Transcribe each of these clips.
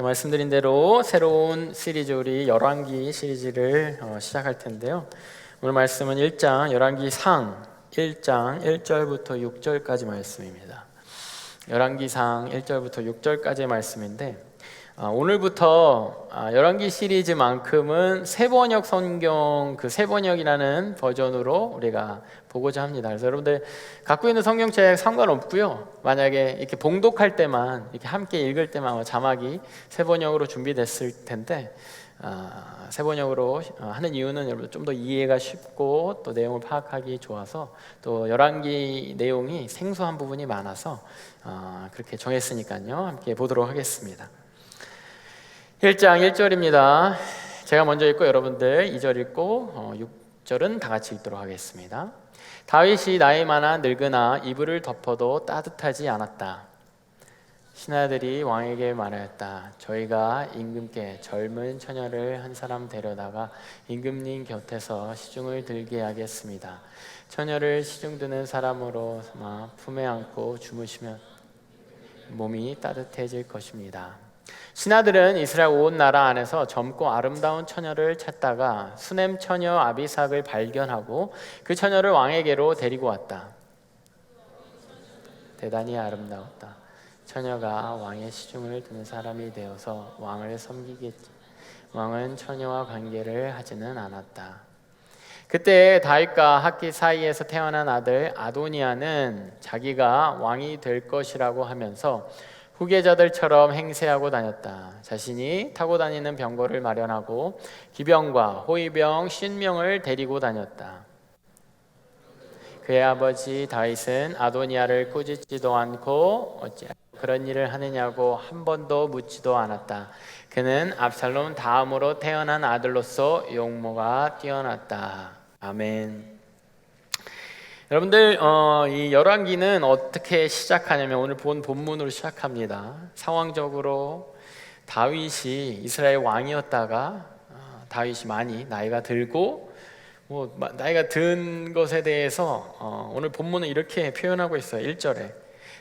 말씀드린 대로 새로운 시리즈, 우리 열왕기 시리즈를 시작할 텐데요. 오늘 말씀은 1장 열왕기상 1장 1절부터 6절까지 말씀입니다. 열왕기상 1절부터 6절까지의 말씀인데, 오늘부터 열왕기 시리즈만큼은 세번역 성경, 그 세번역이라는 버전으로 우리가 보고자 합니다. 그래서 여러분들 갖고 있는 성경책 상관없고요. 만약에 이렇게 봉독할 때만, 이렇게 함께 읽을 때만 자막이 세번역으로 준비됐을 텐데, 세번역으로 하는 이유는 여러분 좀 더 이해가 쉽고 또 내용을 파악하기 좋아서, 또 열왕기 내용이 생소한 부분이 많아서 그렇게 정했으니까요. 함께 보도록 하겠습니다. 1장 1절입니다. 제가 먼저 읽고 여러분들 2절 읽고 6절은 다 같이 읽도록 하겠습니다. 다윗이 나이 많아 늙으나 이불을 덮어도 따뜻하지 않았다. 신하들이 왕에게 말하였다. 저희가 임금께 젊은 처녀를 한 사람 데려다가 임금님 곁에서 시중을 들게 하겠습니다. 처녀를 시중 드는 사람으로 삼아 품에 안고 주무시면 몸이 따뜻해질 것입니다. 신하들은 이스라엘 온 나라 안에서 젊고 아름다운 처녀를 찾다가 수넴 처녀 아비삭을 발견하고 그 처녀를 왕에게로 데리고 왔다. 대단히 아름다웠다. 처녀가 왕의 시중을 드는 사람이 되어서 왕을 섬기겠지. 왕은 처녀와 관계를 하지는 않았다. 그때 다윗과 학기 사이에서 태어난 아들 아도니아는 자기가 왕이 될 것이라고 하면서 후계자들처럼 행세하고 다녔다. 자신이 타고 다니는 병거를 마련하고 기병과 호위병 50명을 데리고 다녔다. 그의 아버지 다윗은 아도니아를 꾸짖지도 않고 어찌 그런 일을 하느냐고 한 번도 묻지도 않았다. 그는 압살롬 다음으로 태어난 아들로서 용모가 뛰어났다. 아멘. 여러분들, 이 열왕기는 어떻게 시작하냐면 오늘 본 본문으로 시작합니다. 상황적으로 다윗이 이스라엘 왕이었다가 다윗이 많이 나이가 들고, 나이가 든 것에 대해서 오늘 본문은 이렇게 표현하고 있어요. 1절에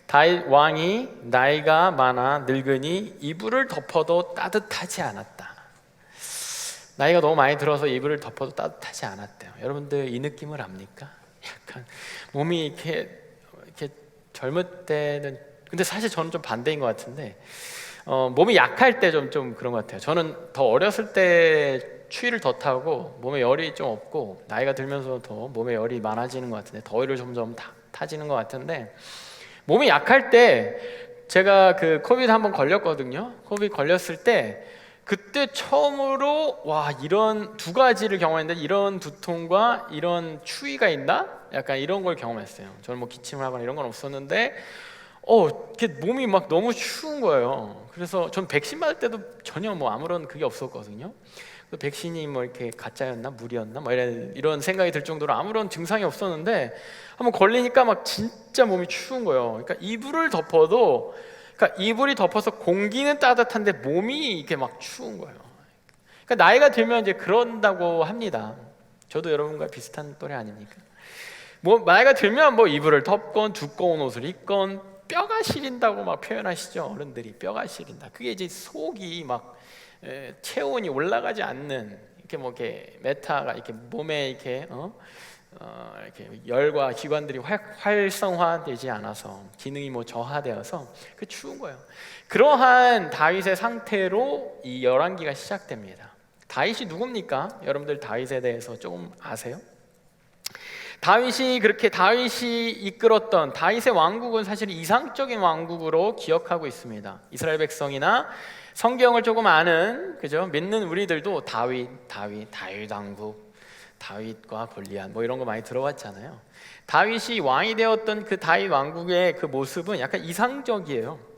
다윗 왕이 나이가 많아 늙으니 이불을 덮어도 따뜻하지 않았다. 나이가 너무 많이 들어서 이불을 덮어도 따뜻하지 않았대요. 여러분들 이 느낌을 압니까? 약간 몸이 이렇게 젊을 때는, 근데 사실 저는 좀 반대인 것 같은데, 몸이 약할 때 좀 그런 것 같아요. 저는 더 어렸을 때 추위를 더 타고 몸에 열이 좀 없고, 나이가 들면서 더 몸에 열이 많아지는 것 같은데, 더위를 점점 타지는 것 같은데, 몸이 약할 때 제가 그 코비드 한번 걸렸거든요. 코비드 걸렸을 때 그때 처음으로 이런 두 가지를 경험했는데, 이런 두통과 이런 추위가 있나? 약간 이런 걸 경험했어요. 저는 뭐 기침을 하거나 이런 건 없었는데 이렇게 몸이 막 너무 추운 거예요. 그래서 전 백신 맞을 때도 전혀 뭐 아무런 그게 없었거든요. 백신이 뭐 이렇게 가짜였나 무리였나 뭐 이런 생각이 들 정도로 아무런 증상이 없었는데, 한번 걸리니까 막 진짜 몸이 추운 거예요. 그러니까 이불을 덮어도, 그러니까 이불이 덮어서 공기는 따뜻한데 몸이 이렇게 막 추운 거예요. 그러니까 나이가 들면 이제 그런다고 합니다. 저도 여러분과 비슷한 또래 아닙니까? 뭐 나이가 들면 뭐 이불을 덮건 두꺼운 옷을 입건 뼈가 시린다고 막 표현하시죠. 어른들이 뼈가 시린다. 그게 이제 속이 막 체온이 올라가지 않는, 이렇게 뭐 이렇게 메타가 이렇게 몸에 이렇게 이렇게 열과 기관들이 활성화되지 않아서 기능이 뭐 저하되어서 그 추운 거예요. 그러한 다윗의 상태로 이 열왕기가 시작됩니다. 다윗이 누굽니까? 여러분들 다윗에 대해서 조금 아세요? 다윗이 이끌었던 다윗의 왕국은 사실 이상적인 왕국으로 기억하고 있습니다. 이스라엘 백성이나 성경을 조금 아는, 그죠? 믿는 우리들도 다윗 왕국, 다윗과 골리앗 뭐 이런 거 많이 들어봤잖아요. 다윗이 왕이 되었던 그 다윗 왕국의 그 모습은 약간 이상적이에요.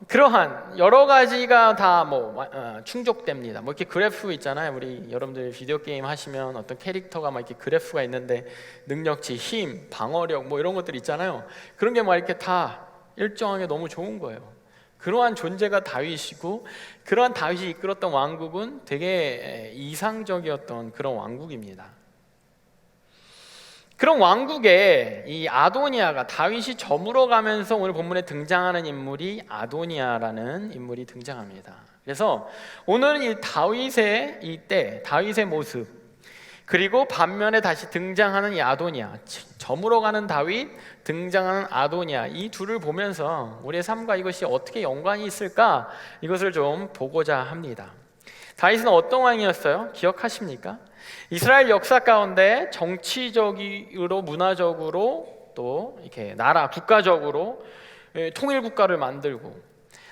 그러한 여러 가지가 다 충족됩니다. 뭐 이렇게 그래프 있잖아요. 우리 여러분들 비디오 게임 하시면 어떤 캐릭터가 막 이렇게 그래프가 있는데 능력치, 힘, 방어력 뭐 이런 것들 있잖아요. 그런 게 막 이렇게 다 일정하게 너무 좋은 거예요. 그러한 존재가 다윗이고, 그러한 다윗이 이끌었던 왕국은 되게 이상적이었던 그런 왕국입니다. 그런 왕국에 이 아도니아가, 다윗이 저물어 가면서 오늘 본문에 등장하는 인물이 아도니아라는 인물이 등장합니다. 그래서 오늘은 이 다윗의 이때 다윗의 모습, 그리고 반면에 다시 등장하는 이 아도니아, 저물어가는 다윗, 등장하는 아도니아, 이 둘을 보면서 우리의 삶과 이것이 어떻게 연관이 있을까, 이것을 좀 보고자 합니다. 다윗은 어떤 왕이었어요? 기억하십니까? 이스라엘 역사 가운데 정치적으로, 문화적으로, 또 이렇게 국가적으로 통일 국가를 만들고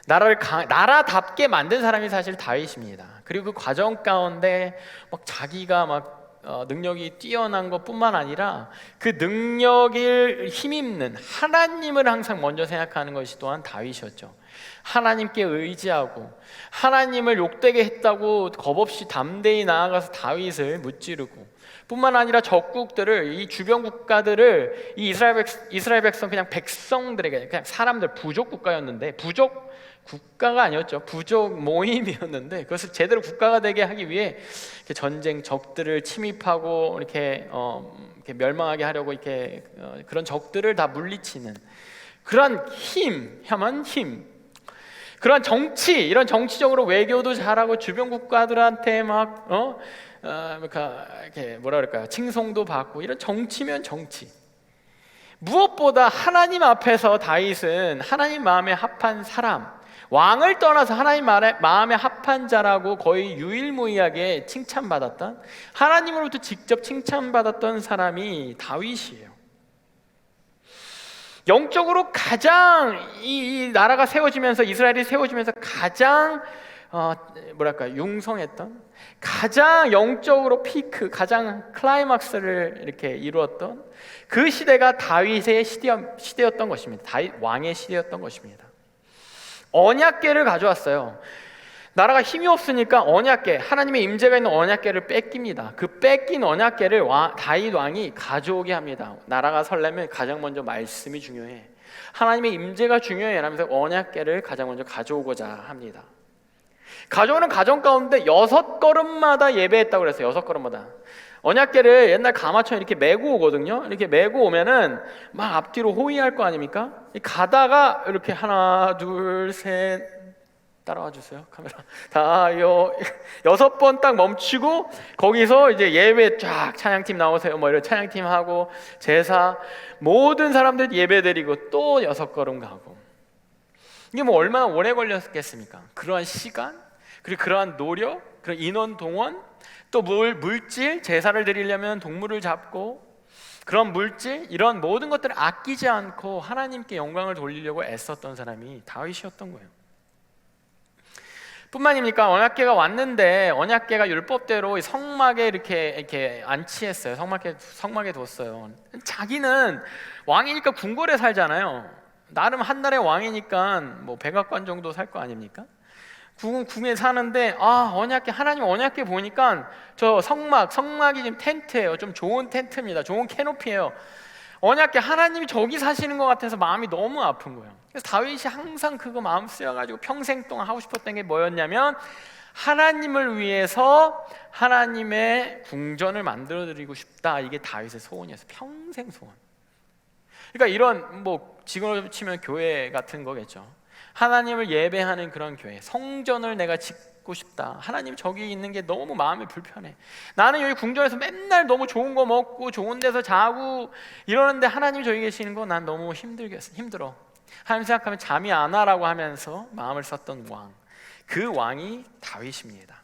나라답게 만든 사람이 사실 다윗입니다. 그리고 그 과정 가운데 자기가 능력이 뛰어난 것뿐만 아니라 그 능력을 힘입는 하나님을 항상 먼저 생각하는 것이 또한 다윗이었죠. 하나님께 의지하고 하나님을 욕되게 했다고 겁없이 담대히 나아가서 다윗을 무찌르고, 뿐만 아니라 적국들을, 이 주변 국가들을 이 이스라엘 백성, 그냥 백성들에게, 그냥 사람들, 부족 국가였는데, 부족 국가가 아니었죠. 부족 모임이었는데 그것을 제대로 국가가 되게 하기 위해 이렇게 전쟁, 적들을 침입하고 이렇게 멸망하게 하려고 그런 적들을 다 물리치는 그러한 힘, 그러한 정치, 이런 정치적으로 외교도 잘하고 주변 국가들한테 이렇게 칭송도 받고, 이런 정치면 정치. 무엇보다 하나님 앞에서 다윗은 하나님 마음에 합한 사람, 왕을 떠나서 하나님 마음에 합한 자라고 거의 유일무이하게 칭찬받았던, 하나님으로부터 직접 칭찬받았던 사람이 다윗이에요. 영적으로 가장 이 나라가 세워지면서, 이스라엘이 세워지면서 가장 융성했던, 가장 영적으로 피크, 가장 클라이막스를 이렇게 이루었던 그 시대가 다윗의 시대였던 것입니다. 다윗 왕의 시대였던 것입니다. 언약궤를 가져왔어요. 나라가 힘이 없으니까 언약궤, 하나님의 임재가 있는 언약궤를 뺏깁니다. 그 뺏긴 언약궤를 다윗 왕이 가져오게 합니다. 나라가 설려면 가장 먼저 말씀이 중요해, 하나님의 임재가 중요해 라면서 언약궤를 가장 먼저 가져오고자 합니다. 가져오는 과정 가운데 6걸음마다 예배했다고 그랬어요. 6걸음마다. 언약궤를 옛날 가마처럼 이렇게 메고 오거든요. 이렇게 메고 오면은 막 앞뒤로 호위할 거 아닙니까? 가다가 이렇게 하나, 둘, 셋, 따라와 주세요. 카메라. 다 6번 딱 멈추고 거기서 이제 예배 쫙, 찬양팀 나오세요. 이런 찬양팀 하고 제사 모든 사람들 예배 드리고 또 6걸음 가고. 이게 얼마나 오래 걸렸겠습니까? 그러한 시간, 그리고 그러한 노력, 그런 인원 동원, 또 물질, 제사를 드리려면 동물을 잡고, 그런 물질, 이런 모든 것들을 아끼지 않고 하나님께 영광을 돌리려고 애썼던 사람이 다윗이었던 거예요. 뿐만입니까? 언약궤가 왔는데 언약궤가 율법대로 성막에 이렇게 안치했어요. 성막에 뒀어요. 자기는 왕이니까 궁궐에 살잖아요. 나름 한 나라의 왕이니까 백악관 정도 살 거 아닙니까? 궁에 사는데 하나님 언약궤 보니까 저 성막이 지금 텐트예요. 좀 좋은 텐트입니다. 좋은 캐노피예요. 언약궤, 하나님이 저기 사시는 것 같아서 마음이 너무 아픈 거예요. 그래서 다윗이 항상 그거 마음 쓰여가지고 평생 동안 하고 싶었던 게 뭐였냐면, 하나님을 위해서 하나님의 궁전을 만들어드리고 싶다. 이게 다윗의 소원이었어요. 평생 소원. 그러니까 이런 지금으로 치면 교회 같은 거겠죠. 하나님을 예배하는 그런 교회, 성전을 내가 짓고 싶다. 하나님 저기 있는 게 너무 마음이 불편해. 나는 여기 궁전에서 맨날 너무 좋은 거 먹고 좋은 데서 자고 이러는데 하나님 저기 계시는 거 난 너무 힘들어. 하나님 생각하면 잠이 안 와라고 하면서 마음을 썼던 왕, 그 왕이 다윗입니다.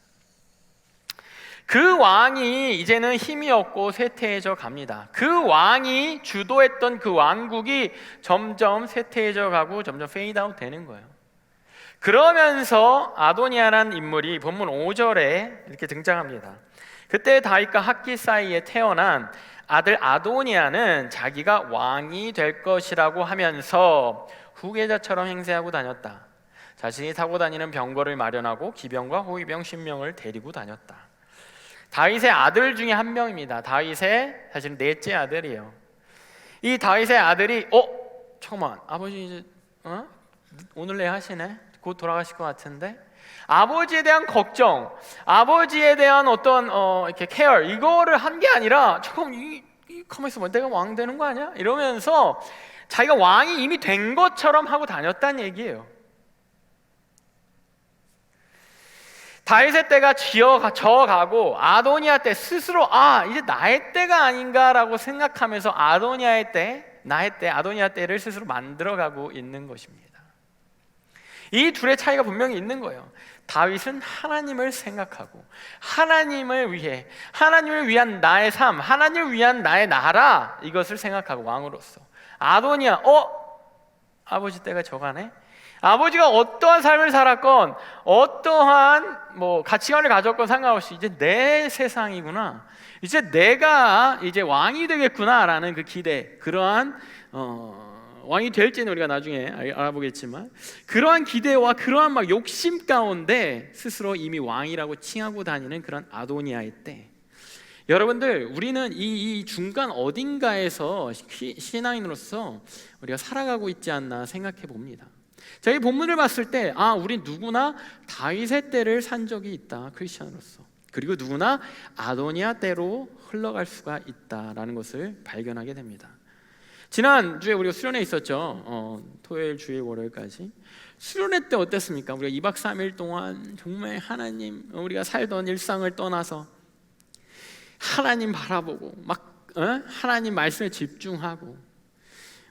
그 왕이 이제는 힘이 없고 쇠퇴해져 갑니다. 그 왕이 주도했던 그 왕국이 점점 쇠퇴해져 가고 점점 페이드아웃 되는 거예요. 그러면서 아도니아라는 인물이 본문 5절에 이렇게 등장합니다. 그때 다윗과 학기 사이에 태어난 아들 아도니아는 자기가 왕이 될 것이라고 하면서 후계자처럼 행세하고 다녔다. 자신이 타고 다니는 병거를 마련하고 기병과 호위병 10명을 데리고 다녔다. 다윗의 아들 중에 한 명입니다. 다윗의 사실 넷째 아들이에요. 이 다윗의 아들이 잠깐만, 아버지 이제 오늘 내일 하시네? 곧 돌아가실 것 같은데, 아버지에 대한 걱정, 아버지에 대한 어떤 이렇게 케어, 이거를 한 게 아니라 잠깐 가만히 있어봐, 내가 왕 되는 거 아니야? 이러면서 자기가 왕이 이미 된 것처럼 하고 다녔다는 얘기예요. 다윗의 때가 저어가고 아도니아 때 스스로 이제 나의 때가 아닌가라고 생각하면서 아도니아의 때, 나의 때, 아도니아 때를 스스로 만들어가고 있는 것입니다. 이 둘의 차이가 분명히 있는 거예요. 다윗은 하나님을 생각하고 하나님을 위한 나의 삶, 하나님을 위한 나의 나라, 이것을 생각하고 왕으로서. 아도니아, 아버지 때가 저가네? 아버지가 어떠한 삶을 살았건 어떠한 가치관을 가졌건 상관없이 이제 내 세상이구나, 이제 내가 이제 왕이 되겠구나라는 그 기대, 그러한 왕이 될지는 우리가 나중에 알아보겠지만 그러한 기대와 그러한 막 욕심 가운데 스스로 이미 왕이라고 칭하고 다니는 그런 아도니아의 때, 여러분들, 우리는 이 중간 어딘가에서 신앙인으로서 우리가 살아가고 있지 않나 생각해 봅니다. 저희 본문을 봤을 때 우리 누구나 다윗의 때를 산 적이 있다, 크리스천으로서. 그리고 누구나 아도니아 때로 흘러갈 수가 있다라는 것을 발견하게 됩니다. 지난주에 우리가 수련회 있었죠. 토요일, 주일, 월요일까지. 수련회 때 어땠습니까? 우리가 2박 3일 동안 정말 하나님, 우리가 살던 일상을 떠나서 하나님 바라보고 하나님 말씀에 집중하고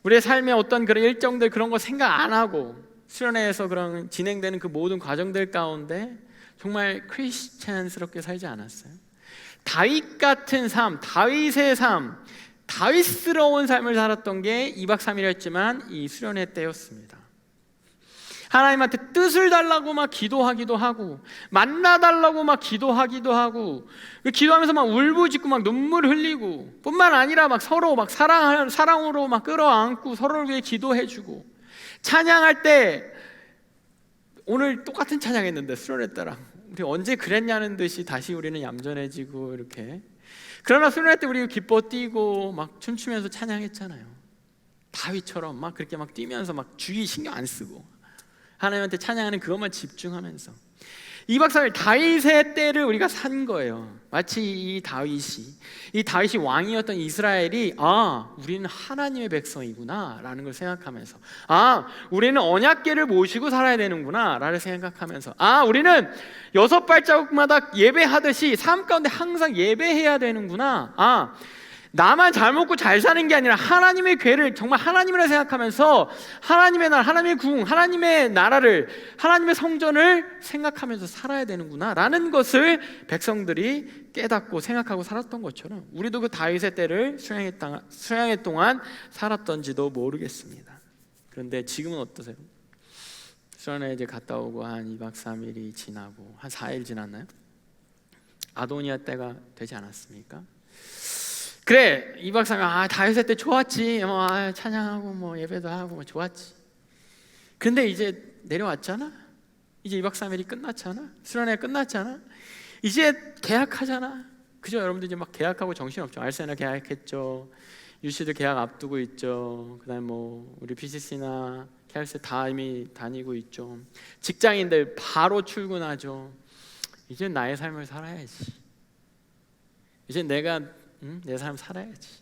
우리의 삶에 어떤 그런 일정들, 그런 거 생각 안 하고 수련회에서 그런 진행되는 그 모든 과정들 가운데 정말 크리스찬스럽게 살지 않았어요? 다윗 같은 삶, 다윗의 삶, 다윗스러운 삶을 살았던 게 2박 3일이었지만 이 수련회 때였습니다. 하나님한테 뜻을 달라고 막 기도하기도 하고, 만나달라고 막 기도하기도 하고, 기도하면서 막 울부짖고 막 눈물 흘리고, 뿐만 아니라 막 서로 막 사랑으로 막 끌어안고 서로를 위해 기도해주고, 찬양할 때 오늘 똑같은 찬양했는데 수련회 때랑 우리 언제 그랬냐는 듯이 다시 우리는 얌전해지고 이렇게. 그러나 수련회 때 우리 기뻐 뛰고 막 춤추면서 찬양했잖아요. 다윗처럼 막 그렇게 막 뛰면서 막 주위 신경 안 쓰고 하나님한테 찬양하는 그것만 집중하면서 2박 3일 다윗의 때를 우리가 산 거예요. 마치 이 다윗이 왕이었던 이스라엘이 우리는 하나님의 백성이구나 라는 걸 생각하면서, 우리는 언약궤를 모시고 살아야 되는구나 라를 생각하면서, 우리는 6발자국마다 예배하듯이 삶 가운데 항상 예배해야 되는구나, 나만 잘 먹고 잘 사는 게 아니라 하나님의 궤를 정말 하나님이라 생각하면서 하나님의 나라, 하나님의 궁, 하나님의 나라를, 하나님의 성전을 생각하면서 살아야 되는구나 라는 것을 백성들이 깨닫고 생각하고 살았던 것처럼 우리도 그 다윗의 때를 수양의 동안 살았던지도 모르겠습니다. 그런데 지금은 어떠세요? 수련회 이제 갔다 오고 한 2박 3일이 지나고 한 4일 지났나요? 아도니아 때가 되지 않았습니까? 그래, 2박 3일 다윗의 때 좋았지, 찬양하고 예배도 하고 좋았지. 근데 이제 내려왔잖아. 이제 2박 3일이 끝났잖아. 수련회 끝났잖아. 이제 계약하잖아. 그죠? 여러분들 이제 막 계약하고 정신없죠. 알세나 계약했죠. 유씨들 계약 앞두고 있죠. 그다음 우리 PCC나 KRC 다 이미 다니고 있죠. 직장인들 바로 출근하죠. 이제 나의 삶을 살아야지. 이제 내가 내 삶 살아야지.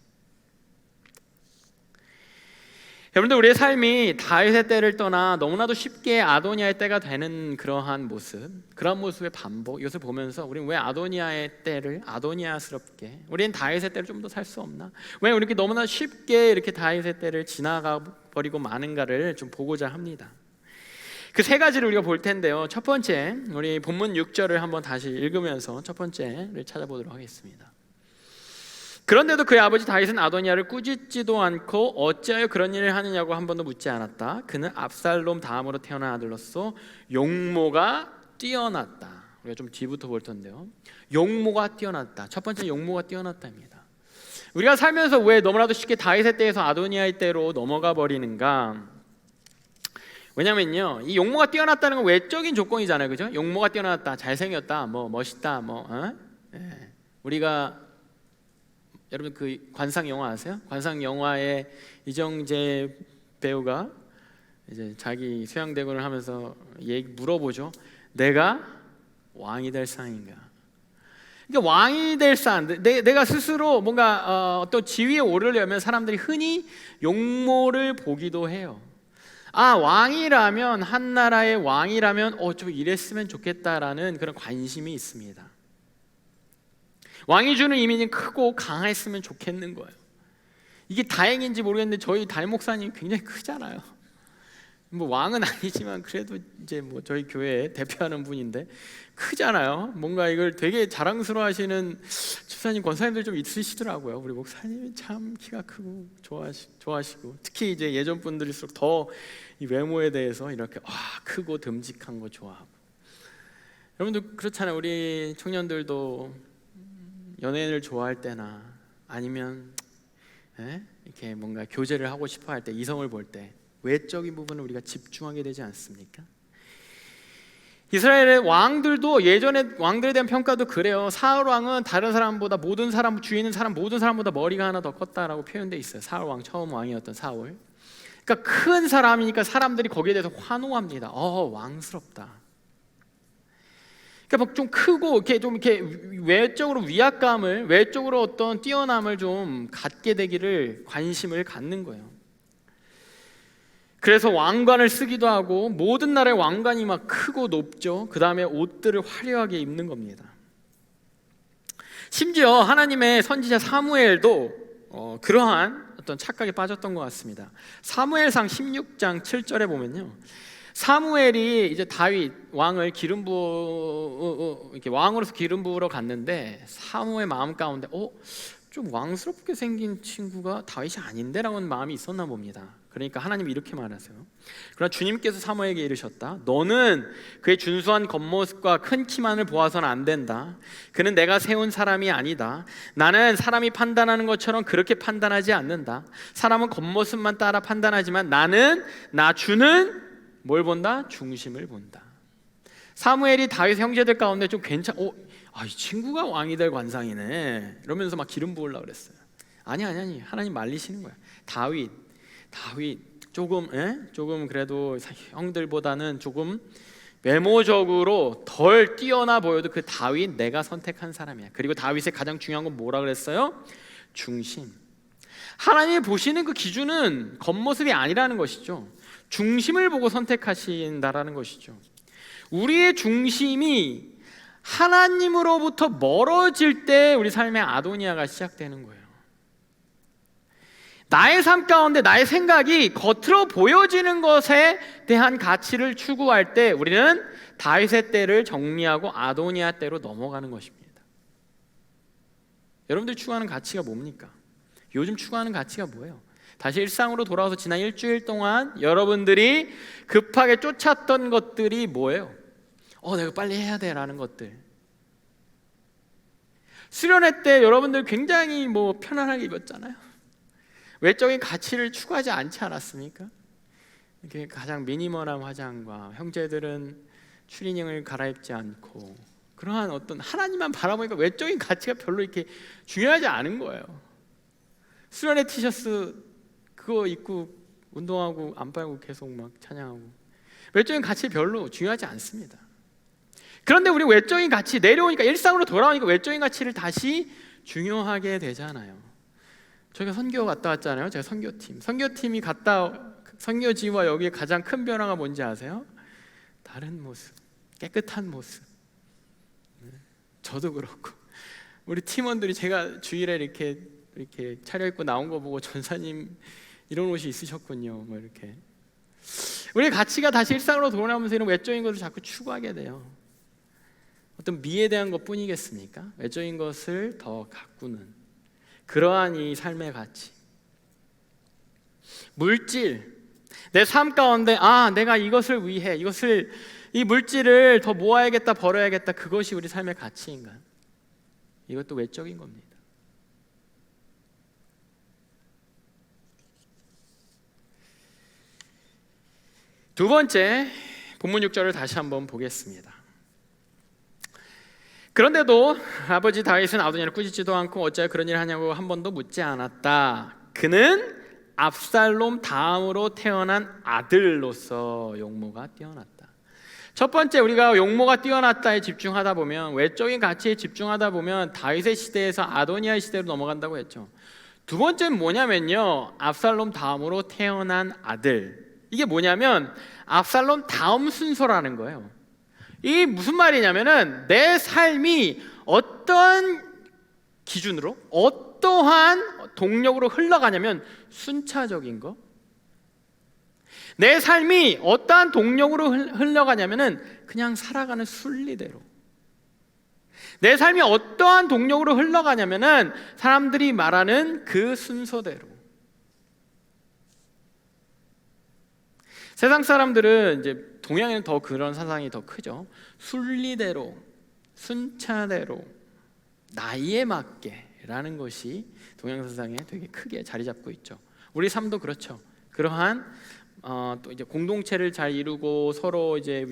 여러분들, 우리의 삶이 다윗의 때를 떠나 너무나도 쉽게 아도니아의 때가 되는 그러한 모습의 반복, 이것을 보면서 우리는 왜 아도니아의 때를 아도니아스럽게, 우리는 다윗의 때를 좀 더 살 수 없나? 왜 우리 이렇게 너무나 쉽게 이렇게 다윗의 때를 지나가 버리고 마는가를 좀 보고자 합니다. 그 세 가지를 우리가 볼 텐데요. 첫 번째, 우리 본문 6절을 한번 다시 읽으면서 첫 번째를 찾아보도록 하겠습니다. 그런데도 그의 아버지 다윗은 아도니아를 꾸짖지도 않고 어찌하여 그런 일을 하느냐고 한 번도 묻지 않았다. 그는 압살롬 다음으로 태어난 아들로서 용모가 뛰어났다. 우리가 좀 뒤부터 볼 텐데요. 용모가 뛰어났다. 첫 번째, 용모가 뛰어났다입니다. 우리가 살면서 왜 너무나도 쉽게 다윗의 때에서 아도니아의 때로 넘어가 버리는가? 왜냐면요, 이 용모가 뛰어났다는 건 외적인 조건이잖아요, 그죠? 용모가 뛰어났다, 잘생겼다, 멋있다, 우리가 여러분 그 관상 영화 아세요? 관상 영화에 이정재 배우가 이제 자기 수양대군을 하면서 물어보죠. 내가 왕이 될 상인가? 그러니까 왕이 될 산, 내가 스스로 뭔가 어떤 지위에 오르려면 사람들이 흔히 용모를 보기도 해요. 아, 왕이라면, 한 나라의 왕이라면 좀 이랬으면 좋겠다라는 그런 관심이 있습니다. 왕이 주는 이미지는 크고 강했으면 좋겠는 거예요. 이게 다행인지 모르겠는데 저희 담임 목사님 굉장히 크잖아요. 뭐 왕은 아니지만 그래도 이제 뭐 저희 교회 대표하는 분인데 크잖아요. 뭔가 이걸 되게 자랑스러워하시는 집사님, 권사님들 좀 있으시더라고요. 우리 목사님이 참 키가 크고 좋아하시고 특히 이제 예전 분들일수록 더 이 외모에 대해서 이렇게 크고 듬직한 거 좋아하고. 여러분들 그렇잖아요. 우리 청년들도 연예인을 좋아할 때나 아니면 이렇게 뭔가 교제를 하고 싶어 할 때, 이성을 볼 때 외적인 부분을 우리가 집중하게 되지 않습니까? 이스라엘의 왕들도 예전의 왕들에 대한 평가도 그래요. 사울 왕은 다른 사람보다 주위에 있는 사람 모든 사람보다 머리가 하나 더 컸다라고 표현돼 있어요. 사울 왕, 처음 왕이었던 사울. 그러니까 큰 사람이니까 사람들이 거기에 대해서 환호합니다. 왕스럽다. 그러니까 좀 크고 이렇게 외적으로 위압감을, 외적으로 어떤 뛰어남을 좀 갖게 되기를 관심을 갖는 거예요. 그래서 왕관을 쓰기도 하고 모든 나라의 왕관이 막 크고 높죠. 그 다음에 옷들을 화려하게 입는 겁니다. 심지어 하나님의 선지자 사무엘도 그러한 어떤 착각에 빠졌던 것 같습니다. 사무엘상 16장 7절에 보면요, 사무엘이 이제 다윗 왕을 이렇게 왕으로서 기름 부으러 갔는데 사무엘 마음 가운데 좀 왕스럽게 생긴 친구가 다윗이 아닌데라는 마음이 있었나 봅니다. 그러니까 하나님이 이렇게 말하세요. 그러나 주님께서 사무엘에게 이르셨다. 너는 그의 준수한 겉모습과 큰 키만을 보아서는 안 된다. 그는 내가 세운 사람이 아니다. 나는 사람이 판단하는 것처럼 그렇게 판단하지 않는다. 사람은 겉모습만 따라 판단하지만 나는 나 주는 뭘 본다? 중심을 본다. 사무엘이 다윗 형제들 가운데 좀 이 친구가 왕이 될 관상이네 이러면서 막 기름 부으려고 그랬어요. 아니 하나님 말리시는 거야. 다윗 조금 그래도 형들보다는 조금 외모적으로 덜 뛰어나 보여도 그 다윗 내가 선택한 사람이야. 그리고 다윗의 가장 중요한 건 뭐라 그랬어요? 중심. 하나님이 보시는 그 기준은 겉모습이 아니라는 것이죠. 중심을 보고 선택하신다라는 것이죠. 우리의 중심이 하나님으로부터 멀어질 때 우리 삶의 아도니아가 시작되는 거예요. 나의 삶 가운데 나의 생각이 겉으로 보여지는 것에 대한 가치를 추구할 때 우리는 다윗의 때를 정리하고 아도니아 때로 넘어가는 것입니다. 여러분들 추구하는 가치가 뭡니까? 요즘 추구하는 가치가 뭐예요? 다시 일상으로 돌아와서 지난 일주일 동안 여러분들이 급하게 쫓았던 것들이 뭐예요? 내가 빨리 해야 돼 라는 것들. 수련회 때 여러분들 굉장히 편안하게 입었잖아요. 외적인 가치를 추구하지 않지 않았습니까? 이렇게 가장 미니멀한 화장과 형제들은 추리닝을 갈아입지 않고 그러한 어떤 하나님만 바라보니까 외적인 가치가 별로 이렇게 중요하지 않은 거예요. 수련회 티셔츠 그거 입고 운동하고 안 빨고 계속 막 찬양하고 외적인 가치 별로 중요하지 않습니다. 그런데 우리 외적인 가치 내려오니까 일상으로 돌아오니까 외적인 가치를 다시 중요하게 되잖아요. 저희가 선교 갔다 왔잖아요. 제가 선교팀이 선교지와 여기에 가장 큰 변화가 뭔지 아세요? 다른 모습, 깨끗한 모습. 저도 그렇고 우리 팀원들이 제가 주일에 이렇게 차려입고 나온 거 보고 전사님 이런 옷이 있으셨군요. 이렇게 우리의 가치가 다시 일상으로 돌아오면서 이런 외적인 것을 자꾸 추구하게 돼요. 어떤 미에 대한 것뿐이겠습니까? 외적인 것을 더 가꾸는 그러한 이 삶의 가치. 물질, 내 삶 가운데 내가 이것을 위해 이 물질을 더 모아야겠다, 벌어야겠다, 그것이 우리 삶의 가치인가요? 이것도 외적인 겁니다. 두 번째, 본문 6절을 다시 한번 보겠습니다. 그런데도 아버지 다윗은 아도니아를 꾸짖지도 않고 어찌하여 그런 일을 하냐고 한 번도 묻지 않았다. 그는 압살롬 다음으로 태어난 아들로서 용모가 뛰어났다. 첫 번째, 우리가 용모가 뛰어났다에 집중하다 보면, 외적인 가치에 집중하다 보면 다윗의 시대에서 아도니아의 시대로 넘어간다고 했죠. 두 번째는 뭐냐면요, 압살롬 다음으로 태어난 아들. 이게 뭐냐면 압살롬 다음 순서라는 거예요. 이게 무슨 말이냐면은 내 삶이 어떤 기준으로, 어떠한 동력으로 흘러가냐면 순차적인 거. 내 삶이 어떠한 동력으로 흘러가냐면은 그냥 살아가는 순리대로. 내 삶이 어떠한 동력으로 흘러가냐면은 사람들이 말하는 그 순서대로. 세상 사람들은 이제 동양에는 더 그런 사상이 더 크죠. 순리대로, 순차대로, 나이에 맞게라는 것이 동양 사상에 되게 크게 자리 잡고 있죠. 우리 삶도 그렇죠. 그러한 또 이제 공동체를 잘 이루고 서로 이제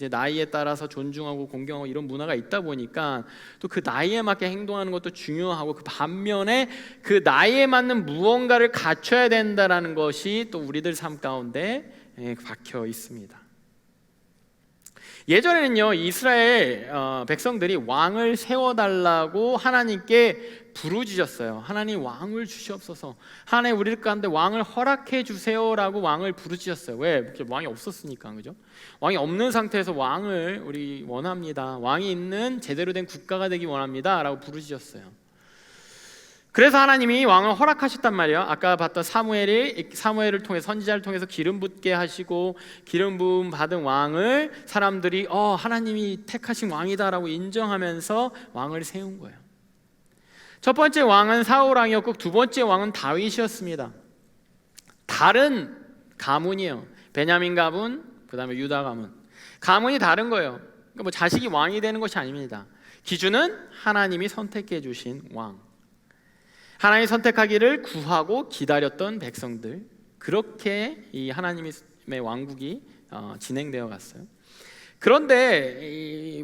나이에 따라서 존중하고 공경하고 이런 문화가 있다 보니까 또 그 나이에 맞게 행동하는 것도 중요하고, 그 반면에 그 나이에 맞는 무언가를 갖춰야 된다라는 것이 또 우리들 삶 가운데 박혀 있습니다. 예전에는요, 이스라엘 백성들이 왕을 세워달라고 하나님께 부르짖었어요. 하나님 왕을 주시옵소서. 하나님 우리 가운데 왕을 허락해 주세요라고 왕을 부르짖었어요. 왜? 왕이 없었으니까, 그죠? 왕이 없는 상태에서 왕을 우리 원합니다. 왕이 있는 제대로 된 국가가 되기 원합니다라고 부르짖었어요. 그래서 하나님이 왕을 허락하셨단 말이에요. 아까 봤던 사무엘을 통해, 선지자를 통해서 기름 붓게 하시고, 기름 부음 받은 왕을 사람들이 하나님이 택하신 왕이다라고 인정하면서 왕을 세운 거예요. 첫 번째 왕은 사울 왕이었고 두 번째 왕은 다윗이었습니다. 다른 가문이에요. 베냐민 가문, 그 다음에 유다 가문. 가문이 다른 거예요. 그러니까 뭐 자식이 왕이 되는 것이 아닙니다. 기준은 하나님이 선택해 주신 왕. 하나님이 선택하기를 구하고 기다렸던 백성들. 그렇게 이 하나님의 왕국이 진행되어 갔어요. 그런데 이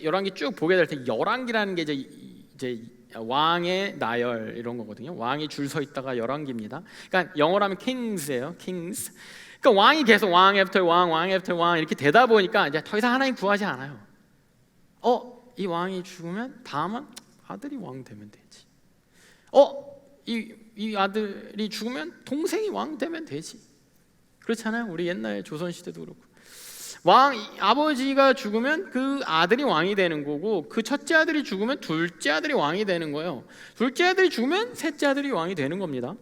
열왕기 쭉 보게 될 때, 열왕기라는 게 이제 왕의 나열 이런 거거든요. 왕이 줄 서 있다가 열왕기입니다. 그러니까 영어로 하면 kings예요. kings. 그러니까 왕이 계속 왕 애프터 왕, 왕 애프터 왕 이렇게 되다 보니까 이제 더 이상 하나님 구하지 않아요. 이 왕이 죽으면 다음은 아들이 왕 되면 되지. 이 아들이 죽으면 동생이 왕 되면 되지. 그렇잖아요. 우리 옛날 조선 시대도 그렇고. 아버지가 죽으면 그 아들이 왕이 되는 거고, 그 첫째 아들이 죽으면 둘째 아들이 왕이 되는 거예요. 둘째 아들이 죽으면 셋째 아들이 왕이 되는 겁니다.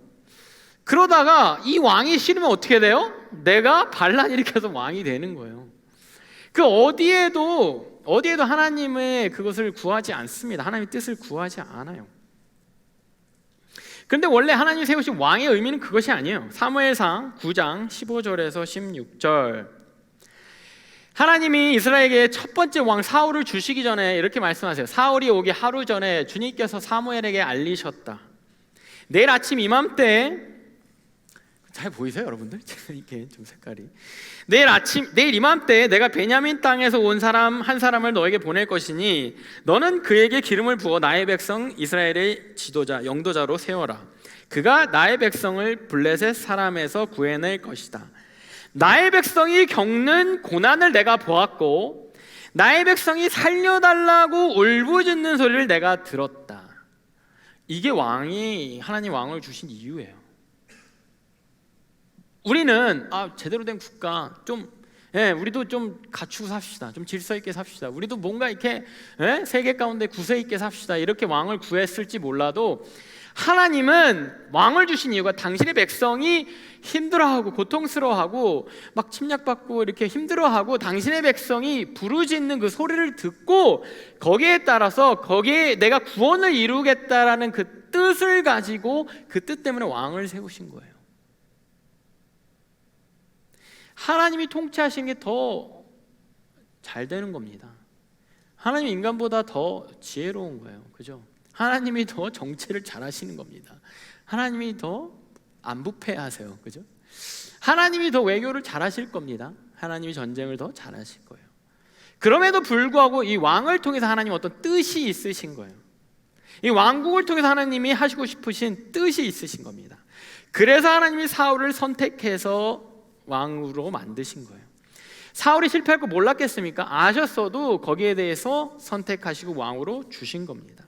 그러다가 이 왕이 싫으면 어떻게 돼요? 내가 반란 일으켜서 왕이 되는 거예요. 그 어디에도 하나님의 그것을 구하지 않습니다. 하나님의 뜻을 구하지 않아요. 그런데 원래 하나님이 세우신 왕의 의미는 그것이 아니에요. 사무엘상 9장 15절에서 16절. 하나님이 이스라엘에게 첫 번째 왕 사울을 주시기 전에 이렇게 말씀하세요. 사울이 오기 하루 전에 주님께서 사무엘에게 알리셨다. 내일 아침 이맘때, 잘 보이세요, 여러분들? 이렇게 좀 색깔이. 내일 이맘때 내가 베냐민 땅에서 온 사람 한 사람을 너에게 보낼 것이니 너는 그에게 기름을 부어 나의 백성 이스라엘의 지도자, 영도자로 세워라. 그가 나의 백성을 블레셋 사람에서 구해낼 것이다. 나의 백성이 겪는 고난을 내가 보았고 나의 백성이 살려달라고 울부짖는 소리를 내가 들었다. 이게 하나님 왕을 주신 이유예요. 우리는 제대로 된 국가 우리도 좀 갖추고 삽시다. 좀 질서 있게 삽시다. 우리도 뭔가 이렇게 세계 가운데 구세 있게 삽시다. 이렇게 왕을 구했을지 몰라도 하나님은 왕을 주신 이유가 당신의 백성이 힘들어하고 고통스러워하고 막 침략받고 이렇게 힘들어하고 당신의 백성이 부르짖는 그 소리를 듣고 거기에 따라서 거기에 내가 구원을 이루겠다라는 그 뜻을 가지고 그 뜻 때문에 왕을 세우신 거예요. 하나님이 통치하시는 게 더 잘 되는 겁니다. 하나님이 인간보다 더 지혜로운 거예요. 그죠? 하나님이 더 정체를 잘 하시는 겁니다. 하나님이 더 안 부패하세요. 그죠? 하나님이 더 외교를 잘 하실 겁니다. 하나님이 전쟁을 더 잘 하실 거예요. 그럼에도 불구하고 이 왕을 통해서 하나님 어떤 뜻이 있으신 거예요. 이 왕국을 통해서 하나님이 하시고 싶으신 뜻이 있으신 겁니다. 그래서 하나님이 사울을 선택해서 왕으로 만드신 거예요. 사울이 실패할 거 몰랐겠습니까? 아셨어도 거기에 대해서 선택하시고 왕으로 주신 겁니다.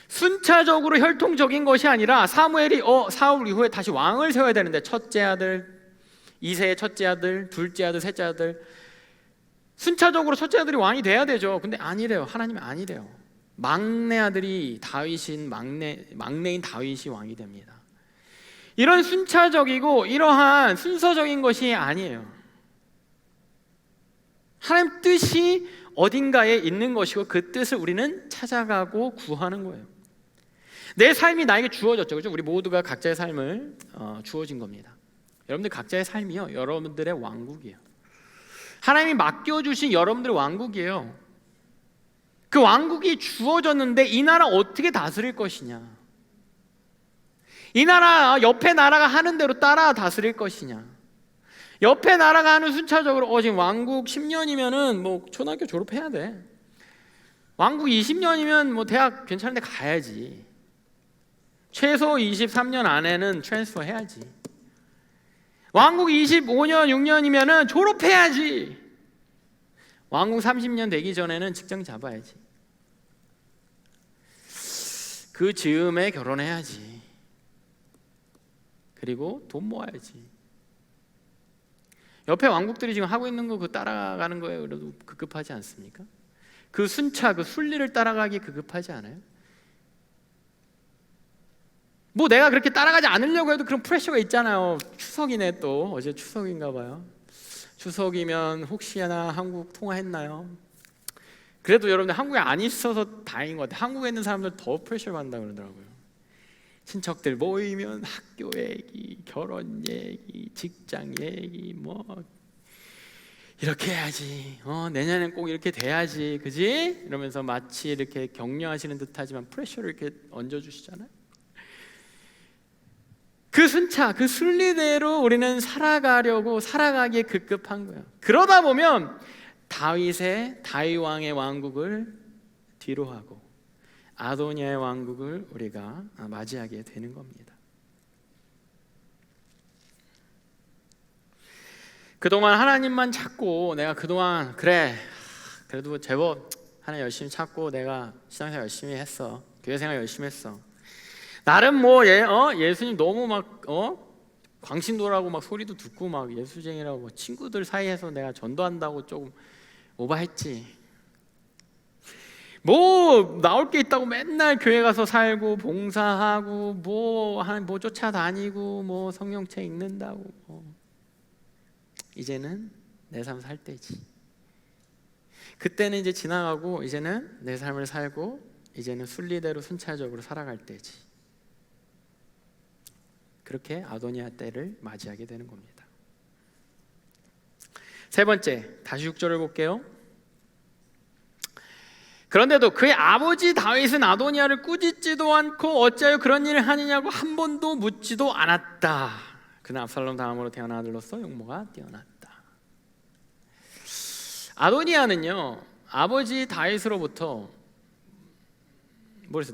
순차적으로 혈통적인 것이 아니라 사무엘이 사울 이후에 다시 왕을 세워야 되는데 첫째 아들, 2세의 첫째 아들, 둘째 아들, 셋째 아들, 순차적으로 첫째 아들이 왕이 돼야 되죠. 근데 아니래요. 하나님이 아니래요. 막내 아들이 막내인 다윗이 왕이 됩니다. 이런 순차적이고 이러한 순서적인 것이 아니에요. 하나님 뜻이 어딘가에 있는 것이고 그 뜻을 우리는 찾아가고 구하는 거예요. 내 삶이 나에게 주어졌죠. 그렇죠? 우리 모두가 각자의 삶을 주어진 겁니다. 여러분들 각자의 삶이요, 여러분들의 왕국이에요. 하나님이 맡겨주신 여러분들의 왕국이에요. 그 왕국이 주어졌는데 이 나라 어떻게 다스릴 것이냐, 이 나라 옆에 나라가 하는 대로 따라 다스릴 것이냐, 옆에 나라가 하는 순차적으로 지금 왕국 10년이면은 뭐 초등학교 졸업해야 돼, 왕국 20년이면 뭐 대학 괜찮은데 가야지, 최소 23년 안에는 트랜스퍼 해야지, 왕국 25년 6년이면은 졸업해야지, 왕국 30년 되기 전에는 직장 잡아야지, 그 즈음에 결혼해야지, 그리고 돈 모아야지. 옆에 왕국들이 지금 하고 있는 거 그 따라가는 거에 그래도 급급하지 않습니까? 그 순차, 그 순리를 따라가기 급급하지 않아요? 뭐 내가 그렇게 따라가지 않으려고 해도 그런 프레셔가 있잖아요. 추석이네, 또 어제 추석인가 봐요. 추석이면 혹시나 한국 통화했나요? 그래도 여러분들 한국에 안 있어서 다행인 것 같아요. 한국에 있는 사람들 더 프레셔 받는다고 그러더라고요. 친척들 모이면 학교 얘기, 결혼 얘기, 직장 얘기, 뭐 이렇게 해야지, 내년엔 꼭 이렇게 돼야지, 그지? 이러면서 마치 이렇게 격려하시는 듯하지만 프레셔를 이렇게 얹어주시잖아요. 그 순차, 그 순리대로 우리는 살아가기에 급급한 거예요. 그러다 보면 다윗 왕의 왕국을 뒤로하고 아도니아의 왕국을 우리가 맞이하게 되는 겁니다. 그동안 하나님만 찾고, 내가 그동안 그래도 제법 하나님 열심히 찾고 내가 신앙생활 열심히 했어, 교회생활 열심히 했어, 나름 뭐 예수님 너무 막 광신도라고 막 소리도 듣고 막 예수쟁이라고 뭐 친구들 사이에서 내가 전도한다고 조금 오바했지, 뭐 나올 게 있다고 맨날 교회 가서 살고 봉사하고 뭐 쫓아다니고 뭐 성경책 읽는다고, 이제는 내 삶 살 때지. 그때는 이제 지나가고 이제는 내 삶을 살고 이제는 순리대로 순차적으로 살아갈 때지. 그렇게 아도니아 때를 맞이하게 되는 겁니다. 세 번째, 다시 6절을 볼게요. 그런데도 그의 아버지 다윗은 아도니아를 꾸짖지도 않고 어찌하여 그런 일을 하느냐고 한 번도 묻지도 않았다. 그는 압살롬 다음으로 태어난 아들로서 용모가 뛰어났다. 아도니아는요, 아버지 다윗으로부터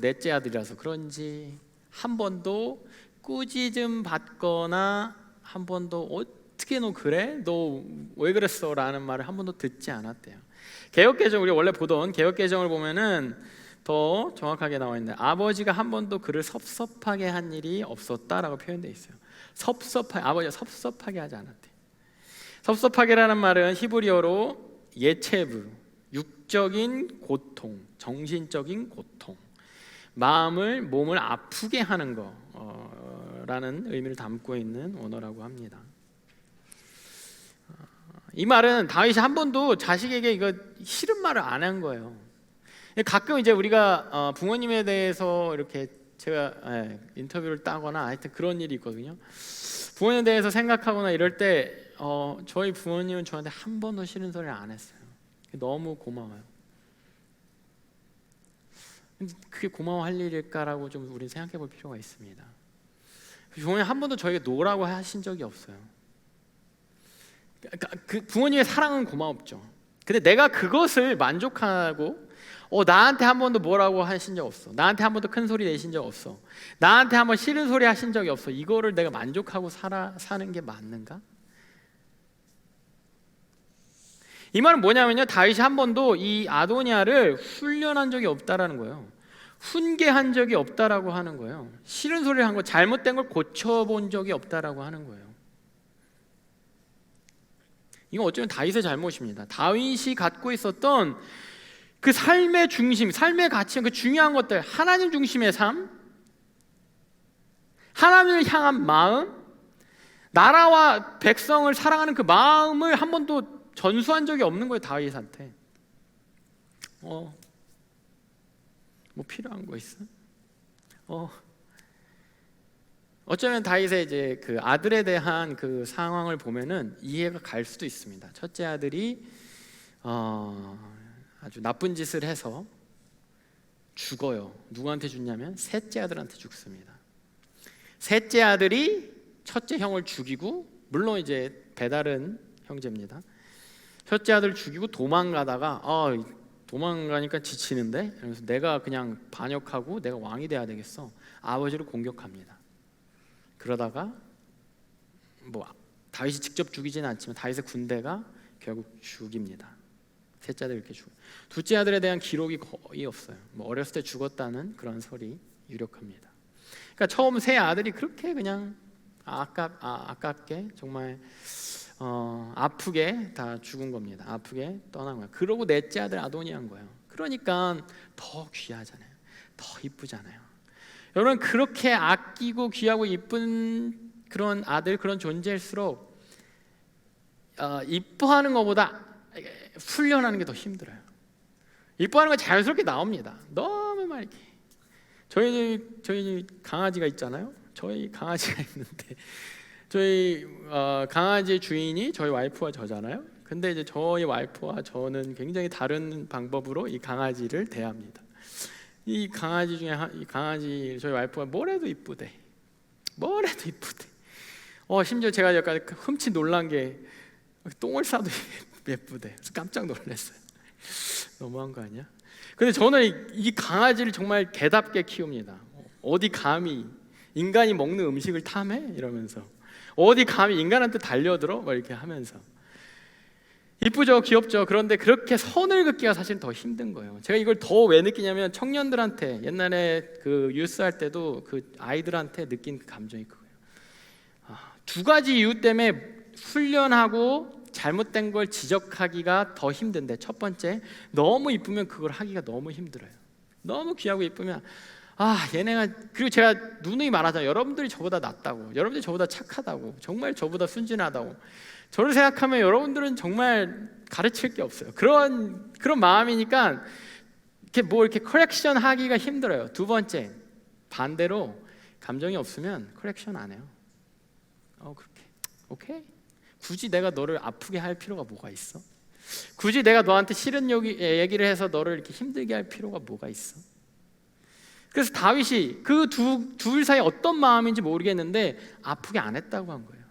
넷째 아들이라서 그런지 한 번도 꾸짖음 받거나 한 번도 어떻게 너 그래? 너 왜 그랬어? 라는 말을 한 번도 듣지 않았대요. 개역개정, 우리 원래 보던 개역개정을 보면은 더 정확하게 나와 있는데, 아버지가 한 번도 그를 섭섭하게 한 일이 없었다라고 표현되어 있어요. 아버지가 섭섭하게 하지 않았대요. 섭섭하게라는 말은 히브리어로 예체브, 육적인 고통, 정신적인 고통, 몸을 아프게 하는 거라는 의미를 담고 있는 언어라고 합니다. 이 말은 다윗이 한 번도 자식에게 이거 싫은 말을 안 한 거예요. 가끔 이제 우리가 부모님에 대해서 이렇게 제가 인터뷰를 따거나 하여튼 그런 일이 있거든요. 부모님에 대해서 생각하거나 이럴 때 저희 부모님은 저한테 한 번도 싫은 소리를 안 했어요. 너무 고마워요. 그게 고마워할 일일까라고 좀 우리 생각해 볼 필요가 있습니다. 부모님 한 번도 저에게 노라고 하신 적이 없어요. 그 부모님의 사랑은 고마웠죠. 근데 내가 그것을 만족하고 나한테 한 번도 뭐라고 하신 적 없어, 나한테 한 번도 큰 소리 내신 적 없어, 나한테 한 번 싫은 소리 하신 적이 없어, 이거를 내가 만족하고 사는 게 맞는가? 이 말은 뭐냐면요, 다윗이 한 번도 이 아도니아를 훈련한 적이 없다라는 거예요. 훈계한 적이 없다라고 하는 거예요. 싫은 소리를 한 거, 잘못된 걸 고쳐본 적이 없다라고 하는 거예요. 이건 어쩌면 다윗의 잘못입니다. 다윗이 갖고 있었던 그 삶의 중심, 삶의 가치, 그 중요한 것들, 하나님 중심의 삶, 하나님을 향한 마음, 나라와 백성을 사랑하는 그 마음을 한 번도 전수한 적이 없는 거예요, 다윗한테. 뭐 필요한 거 있어? 어쩌면 다윗의 이제 그 아들에 대한 그 상황을 보면은 이해가 갈 수도 있습니다. 첫째 아들이 아주 나쁜 짓을 해서 죽어요. 누구한테 죽냐면 셋째 아들한테 죽습니다. 셋째 아들이 첫째 형을 죽이고, 물론 이제 배다른 형제입니다. 첫째 아들 죽이고 도망가다가 도망가니까 지치는데, 그래서 내가 그냥 반역하고 내가 왕이 돼야 되겠어. 아버지를 공격합니다. 그러다가 뭐 다윗이 직접 죽이지는 않지만 다윗의 군대가 결국 죽입니다. 셋째 아들 이렇게 죽어. 둘째 아들에 대한 기록이 거의 없어요. 뭐 어렸을 때 죽었다는 그런 설이 유력합니다. 그러니까 처음 세 아들이 그렇게 그냥 아깝게 정말 아프게 다 죽은 겁니다. 아프게 떠난 거예요. 그러고 넷째 아들 아도니아인 거예요. 그러니까 더 귀하잖아요. 더 이쁘잖아요. 여러분, 그렇게 아끼고 귀하고 이쁜 그런 아들, 그런 존재일수록 이뻐하는 것보다 훈련하는 게 더 힘들어요. 이뻐하는 건 자연스럽게 나옵니다. 너무 막 이렇게. 저희 강아지가 있잖아요. 저희 강아지가 있는데 저희 강아지의 주인이 저희 와이프와 저잖아요. 근데 이제 저희 와이프와 저는 굉장히 다른 방법으로 이 강아지를 대합니다. 이 강아지 중에 저희 와이프가 뭐래도 이쁘대. 심지어 제가 약간 흠칫 놀란 게 똥을 싸도 예쁘대. 그래서 깜짝 놀랐어요. 너무한 거 아니야? 근데 저는 이 강아지를 정말 개답게 키웁니다. 어디 감히 인간이 먹는 음식을 탐해? 이러면서 어디 감히 인간한테 달려들어? 막 이렇게 하면서. 이쁘죠, 귀엽죠. 그런데 그렇게 선을 긋기가 사실 더 힘든 거예요. 제가 이걸 더 왜 느끼냐면 청년들한테, 옛날에 그 유스 할 때도 그 아이들한테 느낀 그 감정이 그거예요. 두 가지 이유 때문에 훈련하고 잘못된 걸 지적하기가 더 힘든데, 첫 번째, 너무 이쁘면 그걸 하기가 너무 힘들어요. 너무 귀하고 이쁘면 얘네가, 그리고 제가 누누이 말하잖아요. 여러분들이 저보다 낫다고, 여러분들이 저보다 착하다고, 정말 저보다 순진하다고. 저를 생각하면 여러분들은 정말 가르칠 게 없어요. 그런 마음이니까 이렇게 커렉션 하기가 힘들어요. 두 번째, 반대로 감정이 없으면 커렉션 안 해요. 그렇게 오케이. 굳이 내가 너를 아프게 할 필요가 뭐가 있어? 굳이 내가 너한테 싫은 얘기를 해서 너를 이렇게 힘들게 할 필요가 뭐가 있어? 그래서 다윗이 그 둘 사이 어떤 마음인지 모르겠는데 아프게 안 했다고 한 거예요.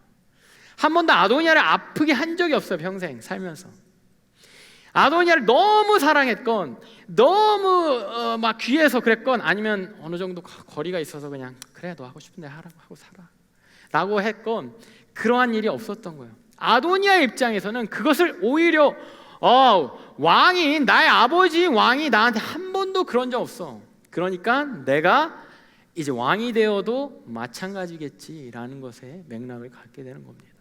한 번도 아도니아를 아프게 한 적이 없어요. 평생 살면서. 아도니아를 너무 사랑했건, 너무 막 귀해서 그랬건, 아니면 어느 정도 거리가 있어서 그냥 그래 너 하고 싶은데 하라고 하고 살아 라고 했건, 그러한 일이 없었던 거예요. 아도니아의 입장에서는 그것을 오히려 왕인, 나의 아버지 왕이 나한테 한 번도 그런 적 없어. 그러니까 내가 이제 왕이 되어도 마찬가지겠지라는 것에 맥락을 갖게 되는 겁니다.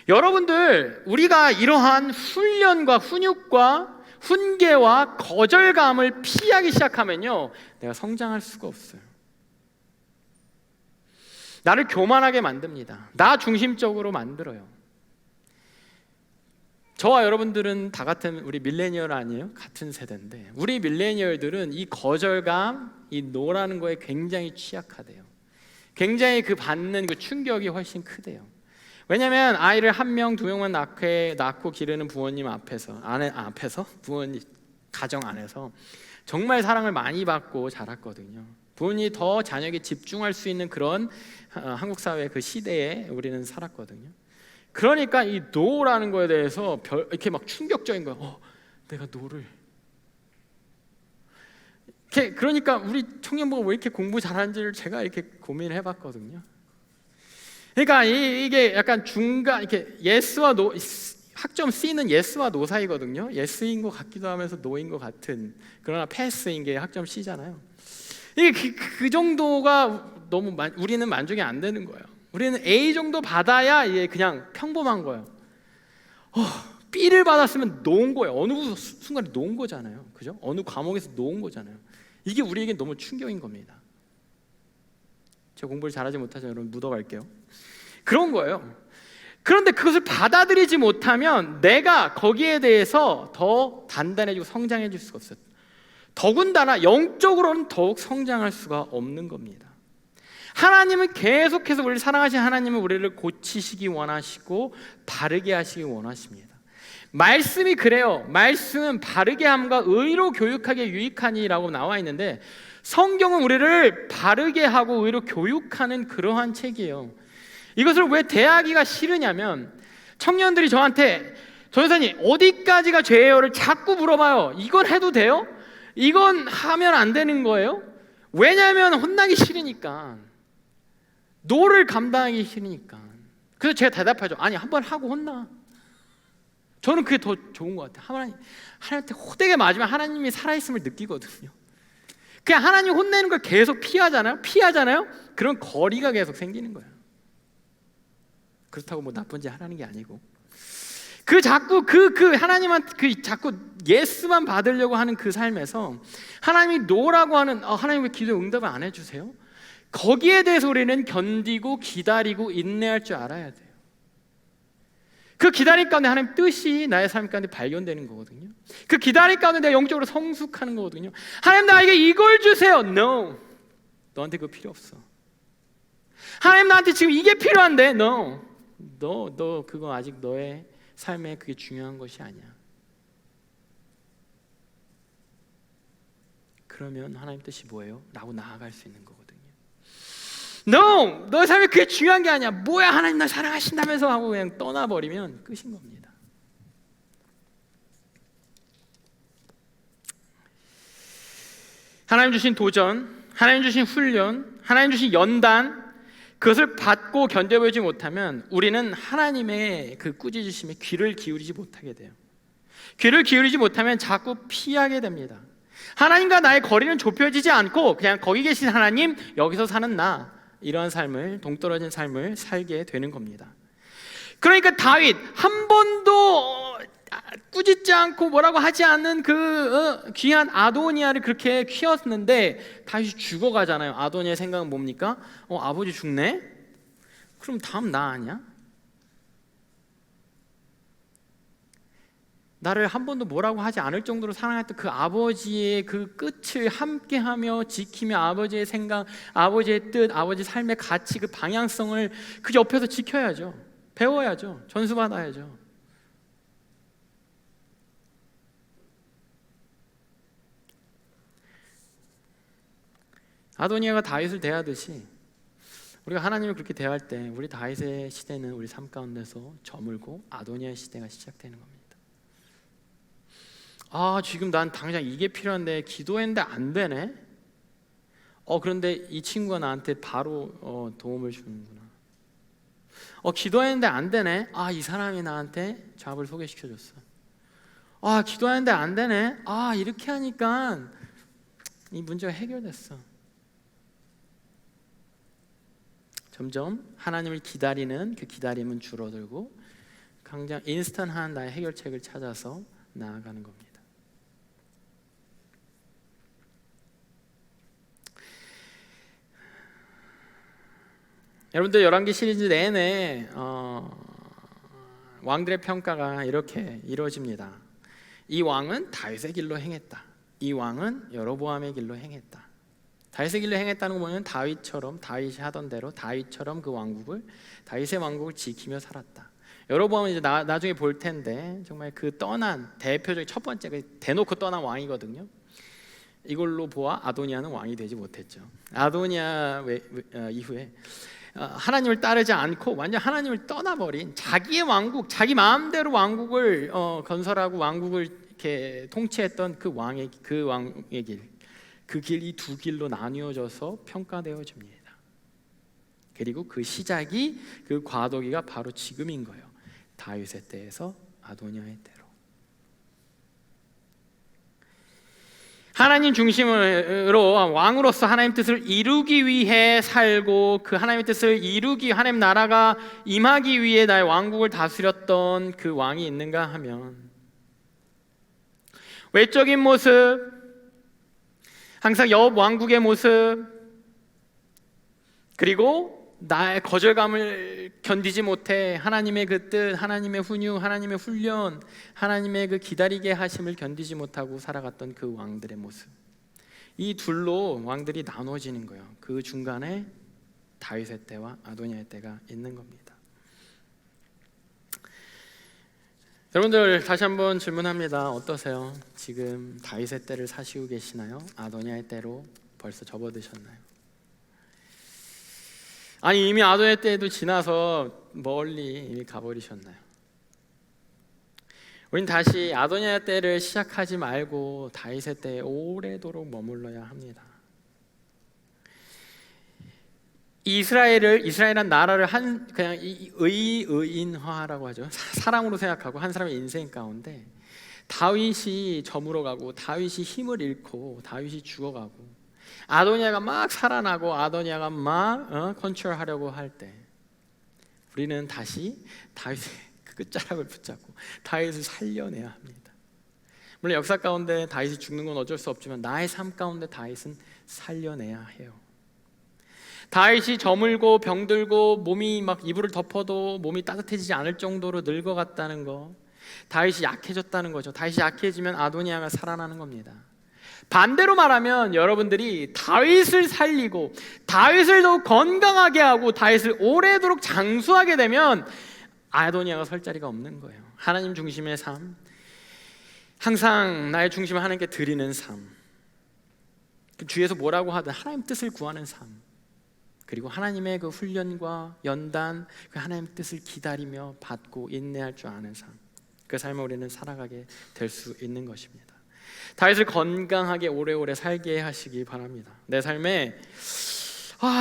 여러분들, 우리가 이러한 훈련과 훈육과 훈계와 거절감을 피하기 시작하면요, 내가 성장할 수가 없어요. 나를 교만하게 만듭니다. 나 중심적으로 만들어요. 저와 여러분들은 다 같은 우리 밀레니얼 아니에요? 같은 세대인데 우리 밀레니얼들은 이 거절감, 이 노라는 거에 굉장히 취약하대요. 굉장히 그 받는 그 충격이 훨씬 크대요. 왜냐하면 아이를 한 명, 두 명만 낳고 기르는 부모님 앞에서 부모님 가정 안에서 정말 사랑을 많이 받고 자랐거든요. 부모님이 더 자녀에게 집중할 수 있는 그런 한국 사회 그 시대에 우리는 살았거든요. 그러니까 이 노라는 거에 대해서 이렇게 막 충격적인 거예요. 내가 노를 그러니까 우리 청년부가 왜 이렇게 공부 잘하는지를 제가 이렇게 고민을 해봤거든요. 그러니까 이게 약간 중간, 이렇게 예스와 노 학점 C는 yes와 no 사이거든요. yes인 것 같기도 하면서 no인 것 같은, 그러나 pass인 게 학점 C잖아요. 이게 그 정도가 너무 우리는 만족이 안 되는 거예요. 우리는 A 정도 받아야 이게 그냥 평범한 거예요. B를 받았으면 놓은 거예요. 어느 순간에 놓은 거잖아요. 그죠? 어느 과목에서 놓은 거잖아요. 이게 우리에게 너무 충격인 겁니다. 제가 공부를 잘하지 못하죠. 여러분 묻어갈게요. 그런 거예요. 그런데 그것을 받아들이지 못하면 내가 거기에 대해서 더 단단해지고 성장해질 수가 없어요. 더군다나 영적으로는 더욱 성장할 수가 없는 겁니다. 하나님은 계속해서 우리를 사랑하신 하나님은 우리를 고치시기 원하시고 바르게 하시기 원하십니다. 말씀이 그래요. 말씀은 바르게 함과 의로 교육하기에 유익하니라고 나와 있는데, 성경은 우리를 바르게 하고 의로 교육하는 그러한 책이에요. 이것을 왜 대하기가 싫으냐면, 청년들이 저한테 전도사님 어디까지가 죄예요를 자꾸 물어봐요. 이건 해도 돼요? 이건 하면 안 되는 거예요? 왜냐하면 혼나기 싫으니까, 노를 감당하기 싫으니까. 그래서 제가 대답하죠. 아니, 한번 하고 혼나. 저는 그게 더 좋은 것 같아요. 하나님한테 호되게 맞으면 하나님이 살아있음을 느끼거든요. 그냥 하나님 혼내는 걸 계속 피하잖아요. 그런 거리가 계속 생기는 거예요. 그렇다고 뭐 나쁜 짓 하라는 게 아니고, 자꾸 하나님한테 자꾸 예스만 받으려고 하는 그 삶에서 하나님이 노라고 하는, 하나님 왜 기도에 응답을 안 해주세요? 거기에 대해서 우리는 견디고 기다리고 인내할 줄 알아야 돼요. 그 기다림 가운데 하나님 뜻이 나의 삶 가운데 발견되는 거거든요. 그 기다림 가운데 내가 영적으로 성숙하는 거거든요. 하나님 나에게 이걸 주세요. No, 너한테 그거 필요 없어. 하나님 나한테 지금 이게 필요한데 No, 너 그거 아직 너의 삶에 그게 중요한 것이 아니야. 그러면 하나님 뜻이 뭐예요? 라고 나아갈 수 있는 거거든요. No! 너의 삶에 그게 중요한 게 아니야. 뭐야, 하나님 나 사랑하신다면서 하고 그냥 떠나버리면 끝인 겁니다. 하나님 주신 도전, 하나님 주신 훈련, 하나님 주신 연단, 그것을 받고 견뎌보지 못하면 우리는 하나님의 그 꾸짖으심에 귀를 기울이지 못하게 돼요. 귀를 기울이지 못하면 자꾸 피하게 됩니다. 하나님과 나의 거리는 좁혀지지 않고 그냥 거기 계신 하나님, 여기서 사는 나, 이러한 삶을, 동떨어진 삶을 살게 되는 겁니다. 그러니까 다윗 한 번도 꾸짖지 않고 뭐라고 하지 않는 그 귀한 아도니아를 그렇게 키웠는데 다윗이 죽어가잖아요. 아도니아의 생각은 뭡니까? 아버지 죽네? 그럼 다음 나 아니야? 나를 한 번도 뭐라고 하지 않을 정도로 사랑했던 그 아버지의 그 끝을 함께하며 지키며 아버지의 생각, 아버지의 뜻, 아버지 삶의 가치, 그 방향성을 그 옆에서 지켜야죠. 배워야죠. 전수받아야죠. 아도니아가 다윗을 대하듯이 우리가 하나님을 그렇게 대할 때 우리 다윗의 시대는 우리 삶 가운데서 저물고 아도니아의 시대가 시작되는 겁니다. 지금 난 당장 이게 필요한데 기도했는데 안 되네. 그런데 이 친구가 나한테 바로 도움을 주는구나. 기도했는데 안 되네. 이 사람이 나한테 잡을 소개시켜줬어. 기도했는데 안 되네. 이렇게 하니까 이 문제가 해결됐어. 점점 하나님을 기다리는 그 기다림은 줄어들고 당장 인스턴한 나의 해결책을 찾아서 나아가는 겁니다. 여러분들 열왕기 시리즈 내내 왕들의 평가가 이렇게 이루어집니다. 이 왕은 다윗의 길로 행했다. 이 왕은 여로보암의 길로 행했다. 다윗의 길로 행했다는 거 보면 다윗이 하던 대로 다윗처럼 그 왕국을, 다윗의 왕국을 지키며 살았다. 여로보암은 이제 나중에 볼 텐데 정말 그 떠난 대표적인 첫 번째 대놓고 떠난 왕이거든요. 이걸로 보아 아도니아는 왕이 되지 못했죠. 아도니아 이후에 하나님을 따르지 않고 완전 하나님을 떠나버린 자기의 왕국, 자기 마음대로 왕국을 건설하고 왕국을 이렇게 통치했던 그 왕의 길, 그 길, 이 두 길로 나뉘어져서 평가되어집니다. 그리고 그 시작이, 그 과도기가 바로 지금인 거예요. 다윗의 때에서 아도니아의 때로. 하나님 중심으로 왕으로서 하나님 뜻을 이루기 위해 살고 그 하나님의 뜻을 이루기, 하나님 나라가 임하기 위해 나의 왕국을 다스렸던 그 왕이 있는가 하면 외적인 모습, 항상 여호와 왕국의 모습, 그리고 나의 거절감을 견디지 못해 하나님의 그 뜻, 하나님의 훈유, 하나님의 훈련, 하나님의 그 기다리게 하심을 견디지 못하고 살아갔던 그 왕들의 모습, 이 둘로 왕들이 나눠지는 거예요. 그 중간에 다윗의 때와 아도니아의 때가 있는 겁니다. 여러분들 다시 한번 질문합니다. 어떠세요? 지금 다윗의 때를 사시고 계시나요? 아도니아의 때로 벌써 접어드셨나요? 아니 이미 아도니아 때도 지나서 멀리 이미 가버리셨나요? 우린 다시 아도니아 때를 시작하지 말고 다윗의 때에 오래도록 머물러야 합니다. 이스라엘이란 나라를 그냥 의인화라고 하죠. 사람으로 생각하고 한 사람의 인생 가운데 다윗이 저물어가고 다윗이 힘을 잃고 다윗이 죽어가고 아도니아가 막 살아나고 아도니아가 막 컨트롤하려고 할 때 우리는 다시 다윗의 그 끝자락을 붙잡고 다윗을 살려내야 합니다. 물론 역사 가운데 다윗이 죽는 건 어쩔 수 없지만 나의 삶 가운데 다윗은 살려내야 해요. 다윗이 저물고 병들고 몸이 막 이불을 덮어도 몸이 따뜻해지지 않을 정도로 늙어갔다는 거, 다윗이 약해졌다는 거죠. 다윗이 약해지면 아도니아가 살아나는 겁니다. 반대로 말하면 여러분들이 다윗을 살리고 다윗을 더욱 건강하게 하고 다윗을 오래도록 장수하게 되면 아도니아가 설 자리가 없는 거예요. 하나님 중심의 삶, 항상 나의 중심을 하나님께 드리는 삶, 그 주위에서 뭐라고 하든 하나님 뜻을 구하는 삶, 그리고 하나님의 그 훈련과 연단, 그 하나님 뜻을 기다리며 받고 인내할 줄 아는 삶, 그 삶을 우리는 살아가게 될 수 있는 것입니다. 다윗을 건강하게 오래오래 살게 하시기 바랍니다. 내 삶에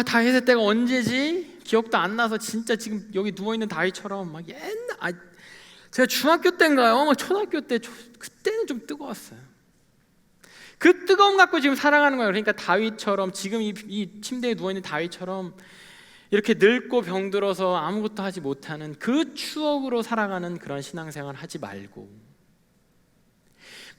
다윗의 때가 언제지? 기억도 안 나서 진짜 지금 여기 누워있는 다윗처럼 막 제가 중학교 때인가요? 초등학교 때 그때는 좀 뜨거웠어요. 그 뜨거움 갖고 지금 살아가는 거예요. 그러니까 다윗처럼 지금 이 침대에 누워있는 다윗처럼 이렇게 늙고 병들어서 아무것도 하지 못하는 그 추억으로 살아가는 그런 신앙생활 하지 말고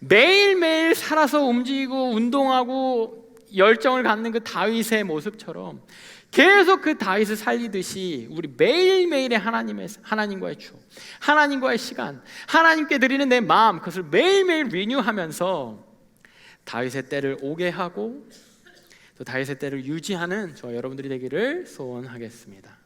매일매일 살아서 움직이고 운동하고 열정을 갖는 그 다윗의 모습처럼 계속 그 다윗을 살리듯이 우리 매일매일의 하나님과의 추억, 하나님과의 시간, 하나님께 드리는 내 마음, 그것을 매일매일 리뉴하면서 다윗의 때를 오게 하고 또 다윗의 때를 유지하는 저와 여러분들이 되기를 소원하겠습니다.